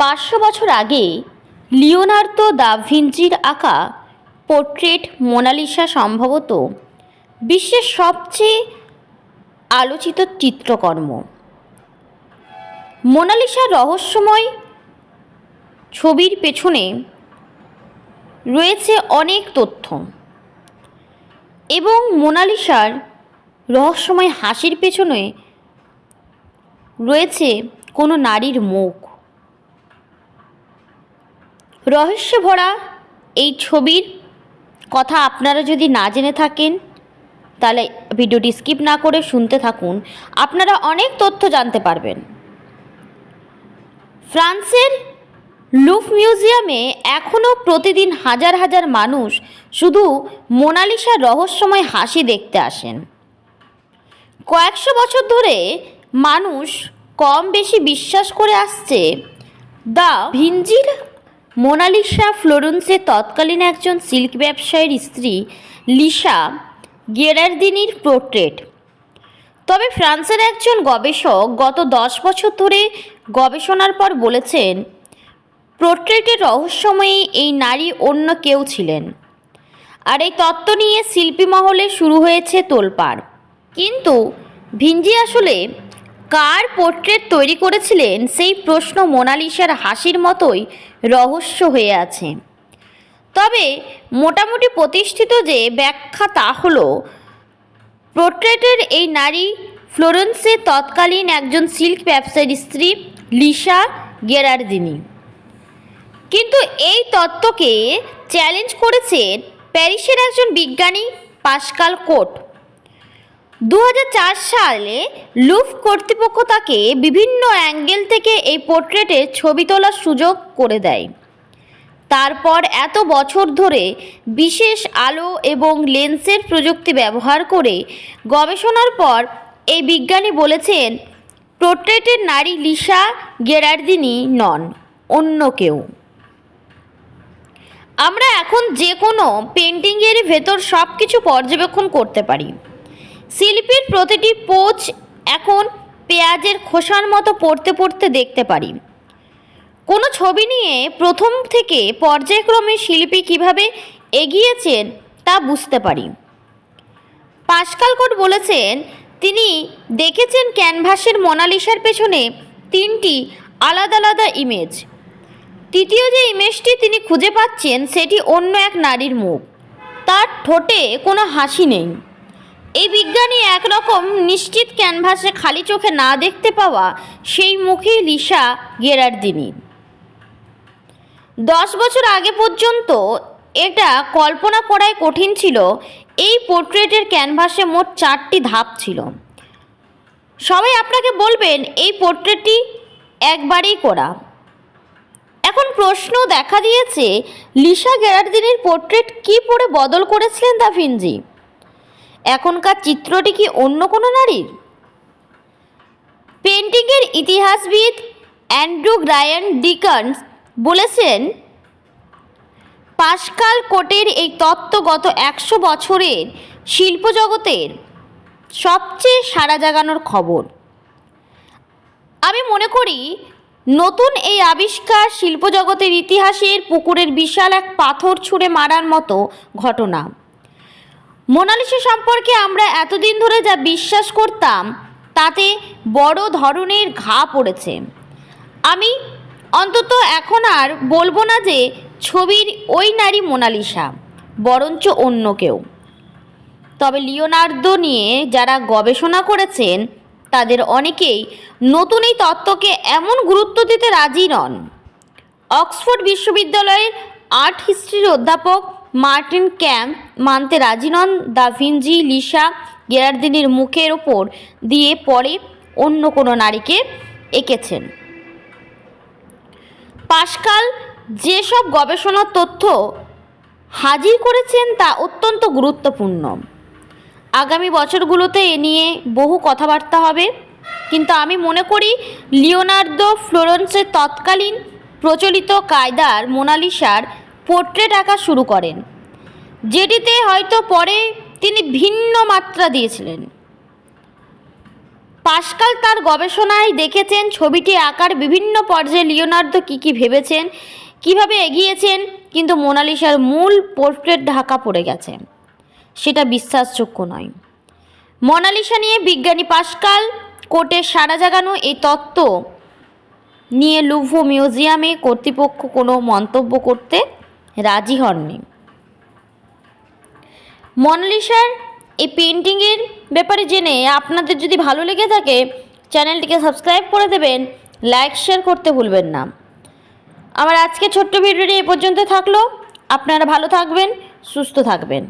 500 বছর আগে Leonardo da ভিঞ্চির আঁকা পোর্ট্রেট মোনালিসা সম্ভবত বিশ্বের সবচেয়ে আলোচিত চিত্রকর্ম। মোনালিসার রহস্যময় ছবির পেছনে রয়েছে অনেক তথ্য এবং মোনালিসার রহস্যময় হাসির পেছনে রয়েছে কোনো নারীর মুখ। রহস্যে ভরা এই ছবির কথা আপনারা যদি না জেনে থাকেন তাহলে ভিডিওটি স্কিপ না করে শুনতে থাকুন, আপনারা অনেক তথ্য জানতে পারবেন। ফ্রান্সের লুভ মিউজিয়ামে এখনও প্রতিদিন হাজার হাজার মানুষ শুধু মোনালিসার রহস্যময় হাসি দেখতে আসেন। কয়েকশো বছর ধরে মানুষ কম বেশি বিশ্বাস করে আসছে দা ভিঞ্চির মোনালিসা ফ্লোরেন্সের তৎকালীন একজন সিল্ক ব্যবসায়ীর স্ত্রী লিসা গেরার্দিনির পোর্ট্রেট। তবে ফ্রান্সের একজন গবেষক গত 10 বছর ধরে গবেষণার পর বলেছেন পোর্ট্রেটের রহস্যময়ী এই নারী অন্য কেউ ছিলেন। আর এই তত্ত্ব নিয়ে শিল্পী মহলে শুরু হয়েছে তোলপাড়। কিন্তু ভিঞ্চি আসলে কার পোর্ট্রেট তৈরি করেছিলেন সেই প্রশ্ন মোনালিসার হাসির মতোই রহস্য হয়ে আছে। তবে মোটামুটি প্রতিষ্ঠিত যে ব্যাখ্যা তা হলো পোর্ট্রেটের এই নারী ফ্লোরেন্সের তৎকালীন একজন সিল্ক ব্যবসায়ীর স্ত্রী লিসা গেরার্দিনি। কিন্তু এই তত্ত্বকে চ্যালেঞ্জ করেছেন প্যারিসের একজন বিজ্ঞানী পাস্কাল কোট। 2004 সালে লুভ কর্তৃপক্ষ তাকে বিভিন্ন অ্যাঙ্গেল থেকে এই পোর্ট্রেটের ছবি তোলার সুযোগ করে দেয়। তারপর এত বছর ধরে বিশেষ আলো এবং লেন্সের প্রযুক্তি ব্যবহার করে গবেষণার পর এই বিজ্ঞানী বলেছেন পোর্ট্রেটের নারী লিসা গেরার্দিনি নন, অন্য কেউ। আমরা এখন যে কোনো পেন্টিংয়ের ভেতর সব কিছু পর্যবেক্ষণ করতে পারি। শিল্পীর প্রতিটি পোজ এখন পেঁয়াজের খোসার মতো পড়তে পড়তে দেখতে পারি। কোনো ছবি নিয়ে প্রথম থেকে পর্যায়ক্রমে শিল্পী কিভাবে এগিয়েছেন তা বুঝতে পারি। পাস্কাল কোট বলেছেন তিনি দেখেছেন ক্যানভাসের মোনালিসার পেছনে 3টি আলাদা আলাদা ইমেজ। তৃতীয় যে ইমেজটি তিনি খুঁজে পাচ্ছেন সেটি অন্য এক নারীর মুখ, তার ঠোঁটে কোনো হাসি নেই। এই বিজ্ঞানী একরকম নিশ্চিত ক্যানভাসে খালি চোখে না দেখতে পাওয়া সেই মুখেই লিসা গেরার্দিনি। 10 বছর আগে পর্যন্ত এটা কল্পনা করাই কঠিন ছিল। এই পোর্ট্রেটের ক্যানভাসে মোট 4টি ধাপ ছিল। সবাই আপনাকে বলবেন এই পোর্ট্রেটটি একবারেই করা। এখন প্রশ্ন দেখা দিয়েছে লিসা গেরার্দিনির পোর্ট্রেট কি পরে বদল করেছিলেন দা ভিঞ্চি? এখনকার চিত্রটি কি অন্য কোনো নারীর? পেন্টিংয়ের ইতিহাসবিদ অ্যান্ড্রু গ্রায়ান ডিকন্স বলেছেন পাস্কাল কোটের এই তত্ত্ব গত 100 বছরের শিল্পজগতের সবচেয়ে সাড়া জাগানোর খবর। আমি মনে করি নতুন এই আবিষ্কার শিল্পজগতের ইতিহাসের পুকুরের বিশাল এক পাথর ছুঁড়ে মারার মতো ঘটনা। মোনালিসা সম্পর্কে আমরা এতদিন ধরে যা বিশ্বাস করতাম তাতে বড় ধরনের ঘা পড়েছে। আমি অন্তত এখন আর বলবো না যে ছবির ওই নারী মোনালিসা, বরঞ্চ অন্য কেউ। তবে লিওনার্দো নিয়ে যারা গবেষণা করেছেন তাদের অনেকেই নতুন এই তত্ত্বকে এমন গুরুত্ব দিতে রাজি নন। অক্সফোর্ড বিশ্ববিদ্যালয়ের আর্ট হিস্ট্রির অধ্যাপক মার্টিন ক্যাম্প মানতে রাজি নন দা ভিঞ্চি লিসা গেরার্দিনির মুখের ওপর দিয়ে পরে অন্য কোনো নারীকে এঁকেছেন। পাস্কাল যেসব গবেষণার তথ্য হাজির করেছেন তা অত্যন্ত গুরুত্বপূর্ণ। আগামী বছরগুলোতে এ নিয়ে বহু কথাবার্তা হবে। কিন্তু আমি মনে করি লিওনার্দো ফ্লোরেন্সের তৎকালীন প্রচলিত কায়দার মোনালিসার পোর্ট্রেট আঁকা শুরু করেন, যেটিতে হয়তো পরে তিনি ভিন্ন মাত্রা দিয়েছিলেন। পাস্কাল তার গবেষণায় দেখেছেন ছবিটি আঁকার বিভিন্ন পর্যায়ে লিওনার্দো কী ভেবেছেন, কিভাবে এগিয়েছেন, কিন্তু মোনালিসার মূল পোর্ট্রেট ঢাকা পড়ে গেছে। সেটা বিশ্বাসযোগ্য নয়। মোনালিসা নিয়ে বিজ্ঞানী পাস্কাল কোর্টে সাড়া জাগানো এই তত্ত্ব নিয়ে লুভ্র মিউজিয়ামে কর্তৃপক্ষ কোনো মন্তব্য করতে রাজি হননি। মোনালিসার এই পেন্টিংয়ের ব্যাপারে জেনে আপনাদের যদি ভালো লেগে থাকে চ্যানেলটিকে সাবস্ক্রাইব করে দেবেন, লাইক শেয়ার করতে ভুলবেন না। আমার আজকে ছোট্ট ভিডিওটি এ পর্যন্ত থাকলো। আপনারা ভালো থাকবেন, সুস্থ থাকবেন।